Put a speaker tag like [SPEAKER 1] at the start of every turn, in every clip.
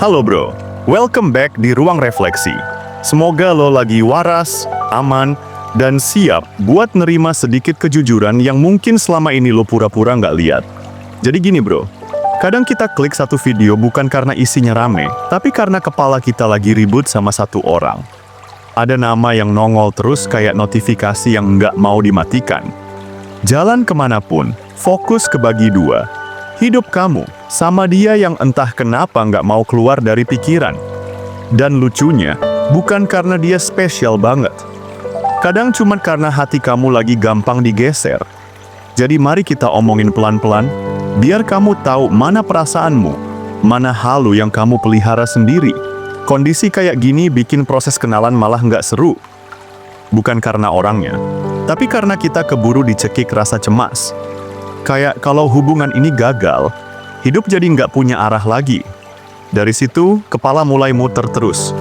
[SPEAKER 1] Halo bro, welcome back di Ruang Refleksi. Semoga lo lagi waras, aman, dan siap buat nerima sedikit kejujuran yang mungkin selama ini lo pura-pura nggak lihat. Jadi gini bro, kadang kita klik satu video bukan karena isinya rame, tapi karena kepala kita lagi ribut sama satu orang. Ada nama yang nongol terus kayak notifikasi yang nggak mau dimatikan. Jalan kemanapun, fokus kebagi dua. Hidup kamu sama dia yang entah kenapa nggak mau keluar dari pikiran. Dan lucunya, bukan karena dia spesial banget. Kadang cuma karena hati kamu lagi gampang digeser. Jadi mari kita omongin pelan-pelan, biar kamu tahu mana perasaanmu, mana halu yang kamu pelihara sendiri. Kondisi kayak gini bikin proses kenalan malah nggak seru. Bukan karena orangnya, tapi karena kita keburu dicekik rasa cemas. Kayak kalau hubungan ini gagal, hidup jadi nggak punya arah lagi. Dari situ, kepala mulai muter terus.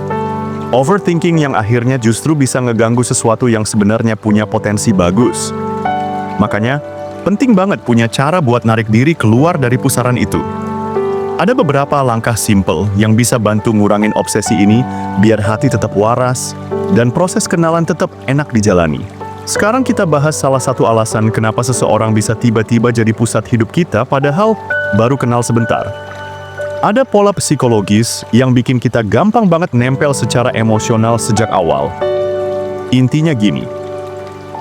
[SPEAKER 1] Overthinking yang akhirnya justru bisa ngeganggu sesuatu yang sebenarnya punya potensi bagus. Makanya, penting banget punya cara buat narik diri keluar dari pusaran itu. Ada beberapa langkah simple yang bisa bantu ngurangin obsesi ini biar hati tetap waras dan proses kenalan tetap enak dijalani. Sekarang kita bahas salah satu alasan kenapa seseorang bisa tiba-tiba jadi pusat hidup kita padahal baru kenal sebentar. Ada pola psikologis yang bikin kita gampang banget nempel secara emosional sejak awal. Intinya gini,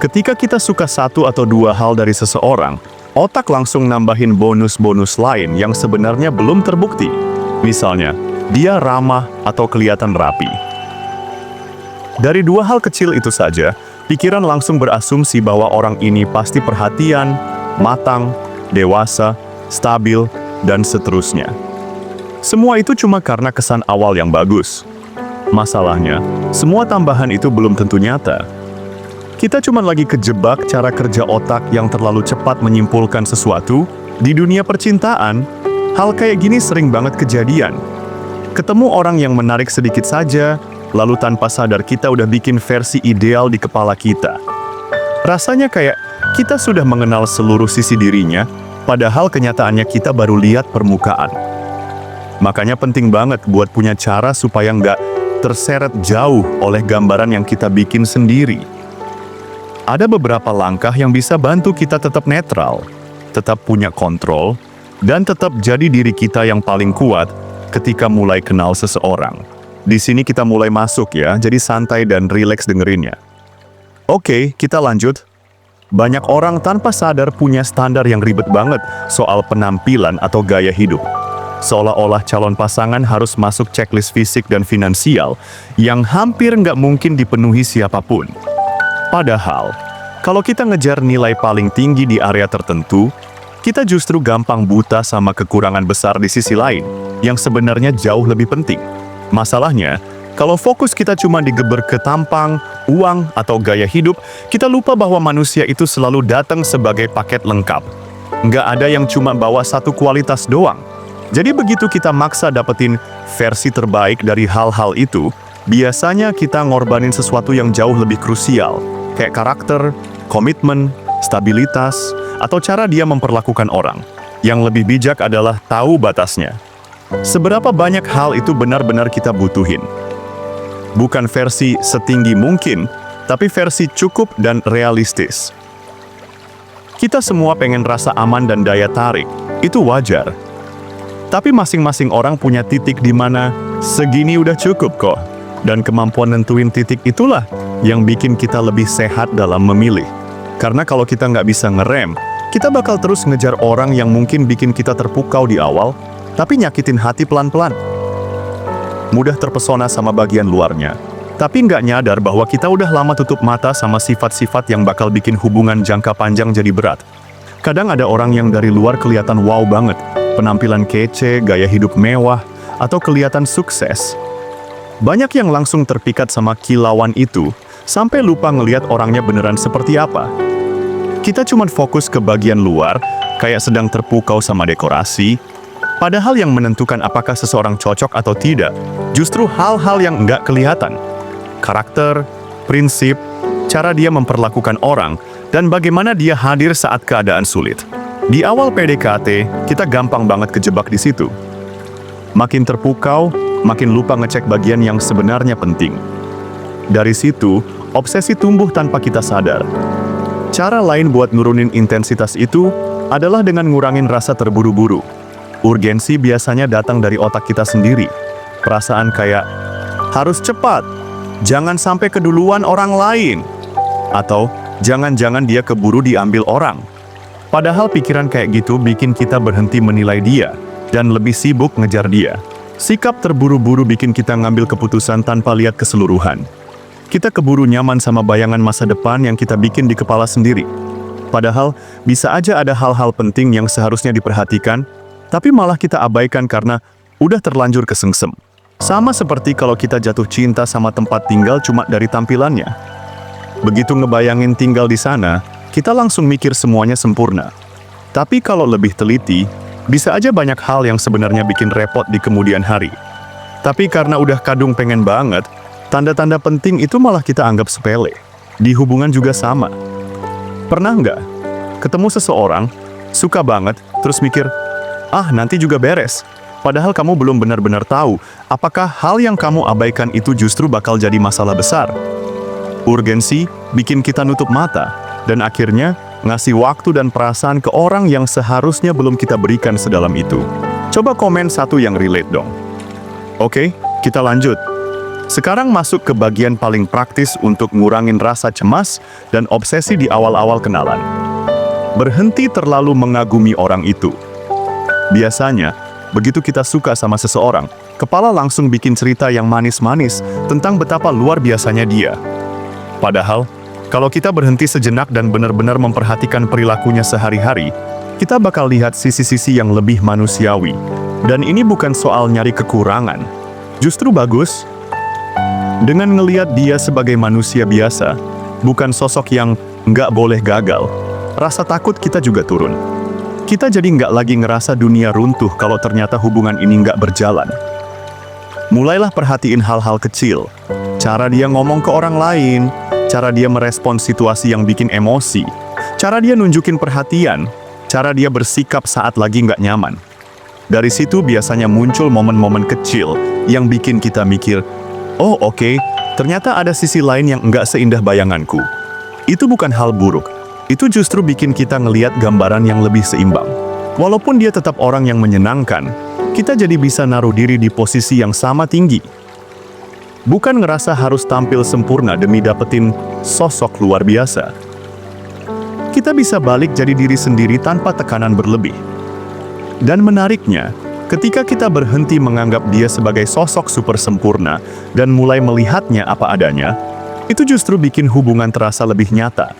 [SPEAKER 1] ketika kita suka satu atau dua hal dari seseorang, otak langsung nambahin bonus-bonus lain yang sebenarnya belum terbukti. Misalnya, dia ramah atau kelihatan rapi. Dari dua hal kecil itu saja, pikiran langsung berasumsi bahwa orang ini pasti perhatian, matang, dewasa, stabil, dan seterusnya. Semua itu cuma karena kesan awal yang bagus. Masalahnya, semua tambahan itu belum tentu nyata. Kita cuma lagi kejebak cara kerja otak yang terlalu cepat menyimpulkan sesuatu. Di dunia percintaan, hal kayak gini sering banget kejadian. Ketemu orang yang menarik sedikit saja, lalu tanpa sadar kita udah bikin versi ideal di kepala kita. Rasanya kayak kita sudah mengenal seluruh sisi dirinya, padahal kenyataannya kita baru lihat permukaan. Makanya penting banget buat punya cara supaya nggak terseret jauh oleh gambaran yang kita bikin sendiri. Ada beberapa langkah yang bisa bantu kita tetap netral, tetap punya kontrol, dan tetap jadi diri kita yang paling kuat ketika mulai kenal seseorang. Di sini kita mulai masuk ya, jadi santai dan rileks dengerinnya. Oke, kita lanjut. Banyak orang tanpa sadar punya standar yang ribet banget soal penampilan atau gaya hidup. Seolah-olah calon pasangan harus masuk checklist fisik dan finansial yang hampir nggak mungkin dipenuhi siapapun. Padahal, kalau kita ngejar nilai paling tinggi di area tertentu, kita justru gampang buta sama kekurangan besar di sisi lain yang sebenarnya jauh lebih penting. Masalahnya, kalau fokus kita cuma digeber ke tampang, uang, atau gaya hidup, kita lupa bahwa manusia itu selalu datang sebagai paket lengkap. Nggak ada yang cuma bawa satu kualitas doang. Jadi begitu kita maksa dapetin versi terbaik dari hal-hal itu, biasanya kita ngorbanin sesuatu yang jauh lebih krusial, kayak karakter, komitmen, stabilitas, atau cara dia memperlakukan orang. Yang lebih bijak adalah tahu batasnya. Seberapa banyak hal itu benar-benar kita butuhin. Bukan versi setinggi mungkin, tapi versi cukup dan realistis. Kita semua pengen rasa aman dan daya tarik, itu wajar. Tapi masing-masing orang punya titik di mana segini udah cukup kok. Dan kemampuan nentuin titik itulah yang bikin kita lebih sehat dalam memilih. Karena kalau kita nggak bisa ngerem, kita bakal terus ngejar orang yang mungkin bikin kita terpukau di awal, tapi nyakitin hati pelan-pelan. Mudah terpesona sama bagian luarnya, tapi nggak nyadar bahwa kita udah lama tutup mata sama sifat-sifat yang bakal bikin hubungan jangka panjang jadi berat. Kadang ada orang yang dari luar kelihatan wow banget, penampilan kece, gaya hidup mewah, atau kelihatan sukses. Banyak yang langsung terpikat sama kilauan itu, sampai lupa ngelihat orangnya beneran seperti apa. Kita cuma fokus ke bagian luar, kayak sedang terpukau sama dekorasi, padahal yang menentukan apakah seseorang cocok atau tidak, justru hal-hal yang nggak kelihatan. Karakter, prinsip, cara dia memperlakukan orang, dan bagaimana dia hadir saat keadaan sulit. Di awal PDKT, kita gampang banget kejebak di situ. Makin terpukau, makin lupa ngecek bagian yang sebenarnya penting. Dari situ, obsesi tumbuh tanpa kita sadar. Cara lain buat nurunin intensitas itu adalah dengan ngurangin rasa terburu-buru. Urgensi biasanya datang dari otak kita sendiri. Perasaan kayak, harus cepat, jangan sampai keduluan orang lain. Atau, jangan-jangan dia keburu diambil orang. Padahal pikiran kayak gitu bikin kita berhenti menilai dia, dan lebih sibuk ngejar dia. Sikap terburu-buru bikin kita ngambil keputusan tanpa lihat keseluruhan. Kita keburu nyaman sama bayangan masa depan yang kita bikin di kepala sendiri. Padahal, bisa aja ada hal-hal penting yang seharusnya diperhatikan, tapi malah kita abaikan karena udah terlanjur kesengsem. Sama seperti kalau kita jatuh cinta sama tempat tinggal cuma dari tampilannya. Begitu ngebayangin tinggal di sana, kita langsung mikir semuanya sempurna. Tapi kalau lebih teliti, bisa aja banyak hal yang sebenarnya bikin repot di kemudian hari. Tapi karena udah kadung pengen banget, tanda-tanda penting itu malah kita anggap sepele. Di hubungan juga sama. Pernah nggak ketemu seseorang, suka banget, terus mikir, nanti juga beres. Padahal kamu belum benar-benar tahu apakah hal yang kamu abaikan itu justru bakal jadi masalah besar. Urgensi bikin kita nutup mata, dan akhirnya ngasih waktu dan perasaan ke orang yang seharusnya belum kita berikan sedalam itu. Coba komen satu yang relate dong. Oke, kita lanjut. Sekarang masuk ke bagian paling praktis untuk ngurangin rasa cemas dan obsesi di awal-awal kenalan. Berhenti terlalu mengagumi orang itu. Biasanya, begitu kita suka sama seseorang, kepala langsung bikin cerita yang manis-manis tentang betapa luar biasanya dia. Padahal, kalau kita berhenti sejenak dan benar-benar memperhatikan perilakunya sehari-hari, kita bakal lihat sisi-sisi yang lebih manusiawi. Dan ini bukan soal nyari kekurangan. Justru bagus. Dengan ngelihat dia sebagai manusia biasa, bukan sosok yang nggak boleh gagal, rasa takut kita juga turun. Kita jadi nggak lagi ngerasa dunia runtuh kalau ternyata hubungan ini nggak berjalan. Mulailah perhatiin hal-hal kecil, cara dia ngomong ke orang lain, cara dia merespon situasi yang bikin emosi, cara dia nunjukin perhatian, cara dia bersikap saat lagi nggak nyaman. Dari situ biasanya muncul momen-momen kecil yang bikin kita mikir, oh oke, ternyata ada sisi lain yang nggak seindah bayanganku. Itu bukan hal buruk, itu justru bikin kita ngelihat gambaran yang lebih seimbang. Walaupun dia tetap orang yang menyenangkan, kita jadi bisa naruh diri di posisi yang sama tinggi. Bukan ngerasa harus tampil sempurna demi dapetin sosok luar biasa. Kita bisa balik jadi diri sendiri tanpa tekanan berlebih. Dan menariknya, ketika kita berhenti menganggap dia sebagai sosok super sempurna dan mulai melihatnya apa adanya, itu justru bikin hubungan terasa lebih nyata.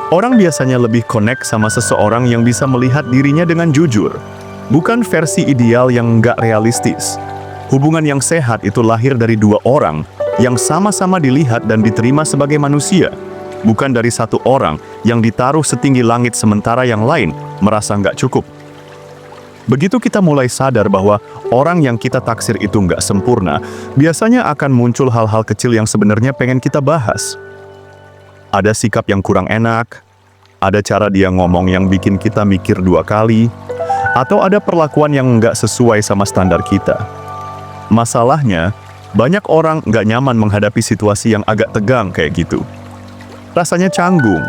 [SPEAKER 1] Orang biasanya lebih connect sama seseorang yang bisa melihat dirinya dengan jujur, bukan versi ideal yang nggak realistis. Hubungan yang sehat itu lahir dari dua orang yang sama-sama dilihat dan diterima sebagai manusia, bukan dari satu orang yang ditaruh setinggi langit sementara yang lain merasa nggak cukup. Begitu kita mulai sadar bahwa orang yang kita taksir itu nggak sempurna, biasanya akan muncul hal-hal kecil yang sebenarnya pengen kita bahas. Ada sikap yang kurang enak, ada cara dia ngomong yang bikin kita mikir dua kali, atau ada perlakuan yang nggak sesuai sama standar kita. Masalahnya, banyak orang nggak nyaman menghadapi situasi yang agak tegang kayak gitu. Rasanya canggung,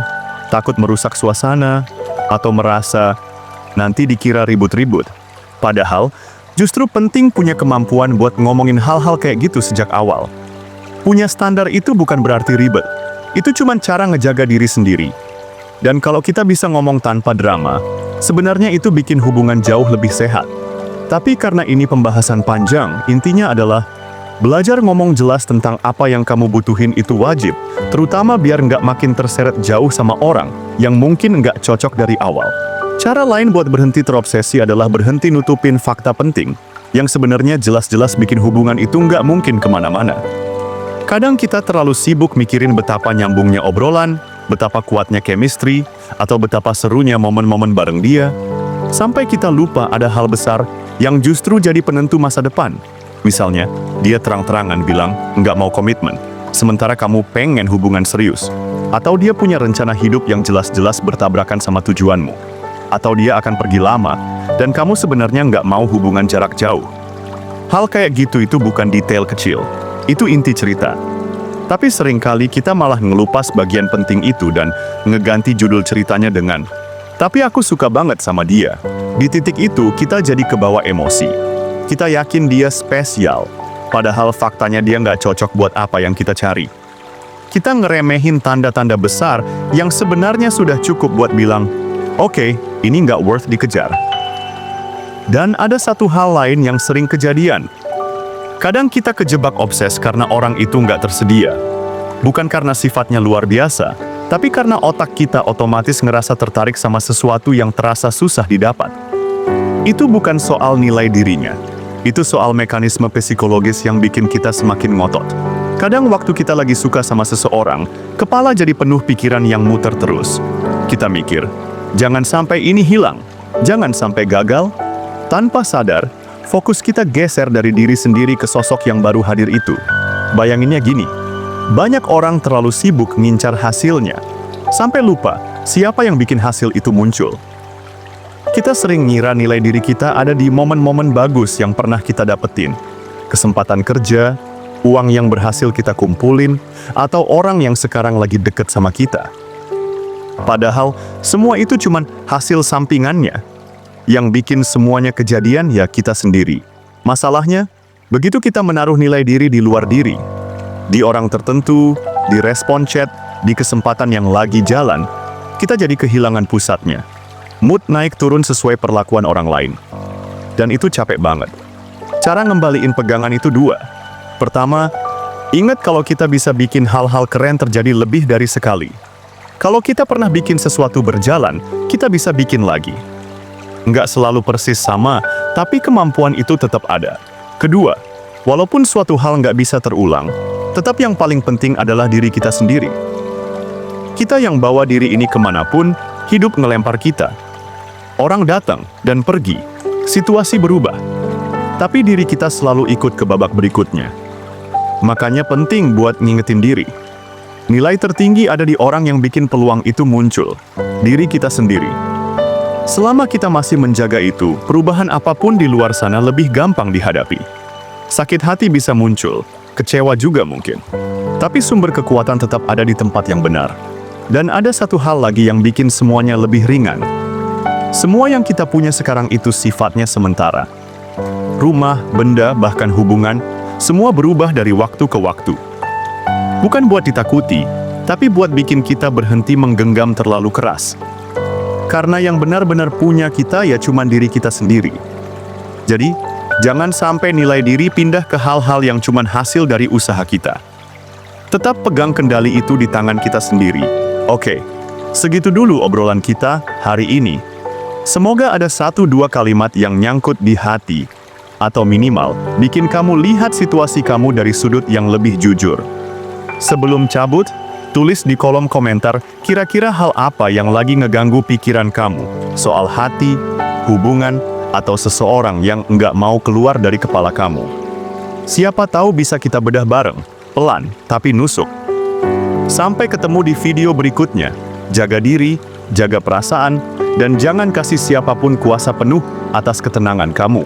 [SPEAKER 1] takut merusak suasana, atau merasa nanti dikira ribut-ribut. Padahal, justru penting punya kemampuan buat ngomongin hal-hal kayak gitu sejak awal. Punya standar itu bukan berarti ribet. Itu cuma cara ngejaga diri sendiri. Dan kalau kita bisa ngomong tanpa drama, sebenarnya itu bikin hubungan jauh lebih sehat. Tapi karena ini pembahasan panjang, intinya adalah belajar ngomong jelas tentang apa yang kamu butuhin itu wajib, terutama biar nggak makin terseret jauh sama orang yang mungkin nggak cocok dari awal. Cara lain buat berhenti terobsesi adalah berhenti nutupin fakta penting, yang sebenarnya jelas-jelas bikin hubungan itu nggak mungkin kemana-mana. Kadang kita terlalu sibuk mikirin betapa nyambungnya obrolan, betapa kuatnya chemistry, atau betapa serunya momen-momen bareng dia, sampai kita lupa ada hal besar yang justru jadi penentu masa depan. Misalnya, dia terang-terangan bilang nggak mau komitmen, sementara kamu pengen hubungan serius. Atau dia punya rencana hidup yang jelas-jelas bertabrakan sama tujuanmu. Atau dia akan pergi lama, dan kamu sebenarnya nggak mau hubungan jarak jauh. Hal kayak gitu itu bukan detail kecil, itu inti cerita. Tapi seringkali kita malah ngelupas bagian penting itu dan ngeganti judul ceritanya dengan, "Tapi aku suka banget sama dia." Di titik itu kita jadi kebawa emosi. Kita yakin dia spesial, padahal faktanya dia nggak cocok buat apa yang kita cari. Kita ngeremehin tanda-tanda besar yang sebenarnya sudah cukup buat bilang, "Oke, ini nggak worth dikejar." Dan ada satu hal lain yang sering kejadian. Kadang kita kejebak obses karena orang itu nggak tersedia. Bukan karena sifatnya luar biasa, tapi karena otak kita otomatis ngerasa tertarik sama sesuatu yang terasa susah didapat. Itu bukan soal nilai dirinya. Itu soal mekanisme psikologis yang bikin kita semakin ngotot. Kadang waktu kita lagi suka sama seseorang, kepala jadi penuh pikiran yang muter terus. Kita mikir, jangan sampai ini hilang, jangan sampai gagal. Tanpa sadar, fokus kita geser dari diri sendiri ke sosok yang baru hadir itu. Bayanginnya gini, banyak orang terlalu sibuk ngincar hasilnya, sampai lupa siapa yang bikin hasil itu muncul. Kita sering ngira nilai diri kita ada di momen-momen bagus yang pernah kita dapetin. Kesempatan kerja, uang yang berhasil kita kumpulin, atau orang yang sekarang lagi deket sama kita. Padahal, semua itu cuman hasil sampingannya. Yang bikin semuanya kejadian ya kita sendiri. Masalahnya, begitu kita menaruh nilai diri di luar diri, di orang tertentu, di respon chat, di kesempatan yang lagi jalan, kita jadi kehilangan pusatnya. Mood naik turun sesuai perlakuan orang lain. Dan itu capek banget. Cara ngembaliin pegangan itu dua. Pertama, ingat kalau kita bisa bikin hal-hal keren terjadi lebih dari sekali. Kalau kita pernah bikin sesuatu berjalan, kita bisa bikin lagi. Nggak selalu persis sama, tapi kemampuan itu tetap ada. Kedua, walaupun suatu hal nggak bisa terulang, tetap yang paling penting adalah diri kita sendiri. Kita yang bawa diri ini kemanapun, hidup ngelempar kita. Orang datang dan pergi, situasi berubah. Tapi diri kita selalu ikut ke babak berikutnya. Makanya penting buat ngingetin diri. Nilai tertinggi ada di orang yang bikin peluang itu muncul, diri kita sendiri. Selama kita masih menjaga itu, perubahan apapun di luar sana lebih gampang dihadapi. Sakit hati bisa muncul, kecewa juga mungkin. Tapi sumber kekuatan tetap ada di tempat yang benar. Dan ada satu hal lagi yang bikin semuanya lebih ringan. Semua yang kita punya sekarang itu sifatnya sementara. Rumah, benda, bahkan hubungan, semua berubah dari waktu ke waktu. Bukan buat ditakuti, tapi buat bikin kita berhenti menggenggam terlalu keras. Karena yang benar-benar punya kita ya cuman diri kita sendiri. Jadi, jangan sampai nilai diri pindah ke hal-hal yang cuman hasil dari usaha kita. Tetap pegang kendali itu di tangan kita sendiri. Oke, segitu dulu obrolan kita hari ini. Semoga ada 1-2 kalimat yang nyangkut di hati, atau minimal bikin kamu lihat situasi kamu dari sudut yang lebih jujur. Sebelum cabut, tulis di kolom komentar kira-kira hal apa yang lagi ngeganggu pikiran kamu soal hati, hubungan, atau seseorang yang nggak mau keluar dari kepala kamu. Siapa tahu bisa kita bedah bareng, pelan tapi nusuk. Sampai ketemu di video berikutnya. Jaga diri, jaga perasaan, dan jangan kasih siapapun kuasa penuh atas ketenangan kamu.